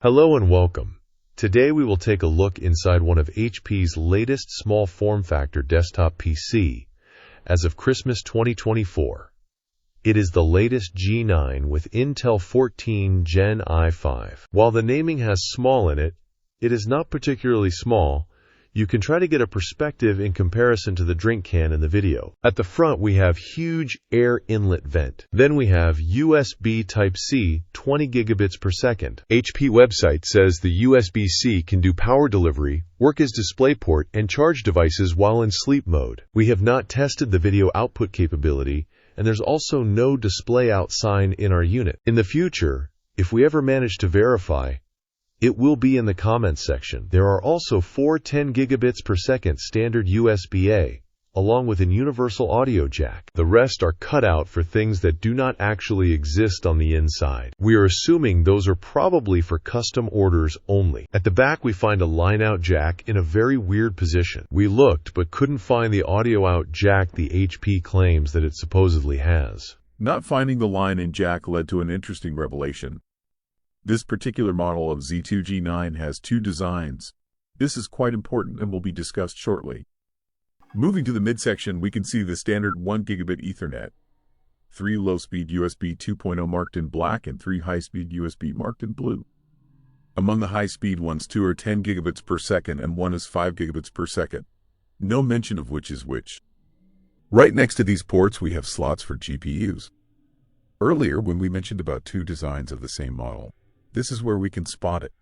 Hello and welcome. Today we will take a look inside one of HP's latest small form factor desktop PC as of Christmas 2024. It is the latest G9 with Intel 14 Gen i5. While the naming has small in it, it is not particularly small. You can try to get a perspective in comparison to the drink can in the video. At the front we have huge air inlet vent. Then we have USB Type-C 20 gigabits per second. HP website says the USB-C can do power delivery, work as DisplayPort, and charge devices while in sleep mode. We have not tested the video output capability, and there's also no display out sign in our unit. In the future, if we ever manage to verify, it will be in the comments section. There are also four 10 gigabits per second standard USB-A, along with a universal audio jack. The rest are cut out for things that do not actually exist on the inside. We are assuming those are probably for custom orders only. At the back we find a line-out jack in a very weird position. We looked but couldn't find the audio-out jack the HP claims that it supposedly has. Not finding the line-in jack led to an interesting revelation. This particular model of Z2 G9 has two designs. This is quite important and will be discussed shortly. Moving to the midsection, we can see the standard 1 gigabit Ethernet, 3 low-speed USB 2.0 marked in black and 3 high-speed USB marked in blue. Among the high-speed ones, 2 are 10 gigabits per second and 1 is 5 gigabits per second. No mention of which is which. Right next to these ports, we have slots for GPUs. Earlier, when we mentioned about two designs of the same model, this is where we can spot it.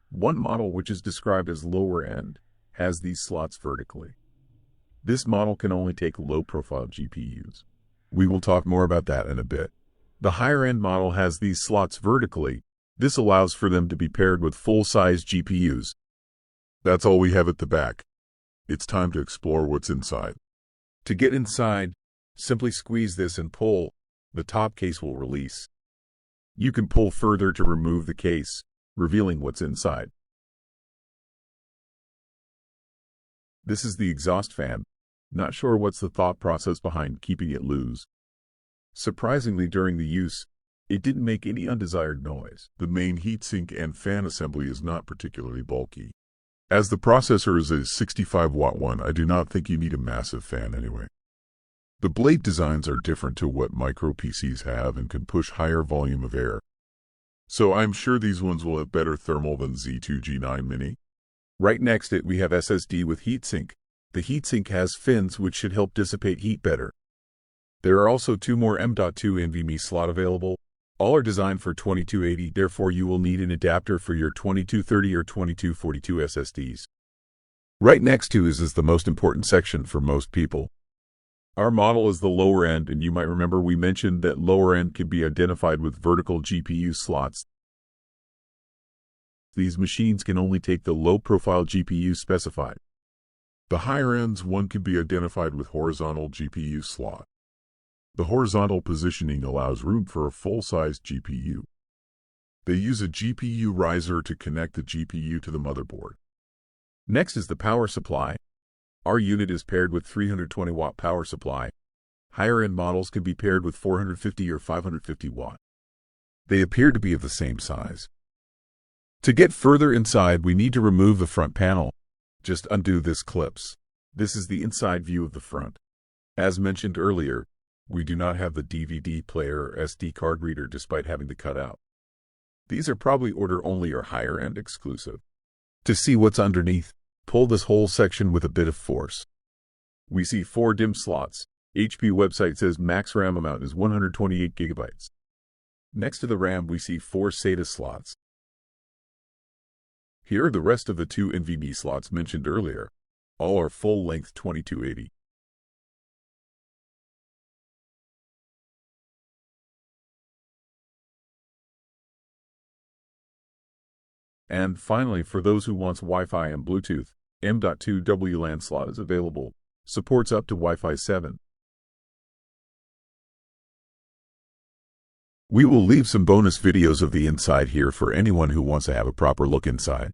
One model, which is described as lower end, has these slots vertically. This model can only take low-profile GPUs. We will talk more about that in a bit. The higher-end model has these slots vertically. This allows for them to be paired with full-size GPUs. That's all we have at the back. It's time to explore what's inside. To get inside, simply squeeze this and pull. The top case will release. You can pull further to remove the case, revealing what's inside. This is the exhaust fan. Not sure what's the thought process behind keeping it loose. Surprisingly, during the use, it didn't make any undesired noise. The main heatsink and fan assembly is not particularly bulky. As the processor is a 65-watt one, I do not think you need a massive fan anyway. The blade designs are different to what micro PCs have and can push higher volume of air. So I'm sure these ones will have better thermal than Z2 G9 Mini. Right next to it we have SSD with heatsink. The heatsink has fins which should help dissipate heat better. There are also two more M.2 NVMe slot available. All are designed for 2280, therefore you will need an adapter for your 2230 or 2242 SSDs. Right next to is the most important section for most people. Our model is the lower end, and you might remember we mentioned that lower end can be identified with vertical GPU slots. These machines can only take the low-profile GPU specified. The higher ends one can be identified with horizontal GPU slot. The horizontal positioning allows room for a full-size GPU. They use a GPU riser to connect the GPU to the motherboard. Next is the power supply. Our unit is paired with 320-watt power supply. Higher-end models can be paired with 450 or 550 watt. They appear to be of the same size. To get further inside, we need to remove the front panel. Just undo this clips. This is the inside view of the front. As mentioned earlier, we do not have the DVD player or SD card reader despite having the cutout. These are probably order-only or higher-end exclusive. To see what's underneath, pull this whole section with a bit of force. We see 4 DIMM slots. HP website says max RAM amount is 128 gigabytes. Next to the RAM we see 4 SATA slots. Here are the rest of the 2 NVMe slots mentioned earlier. All are full-length 2280. And finally, for those who wants Wi-Fi and Bluetooth, M.2 WLAN slot is available. Supports up to Wi-Fi 7. We will leave some bonus videos of the inside here for anyone who wants to have a proper look inside.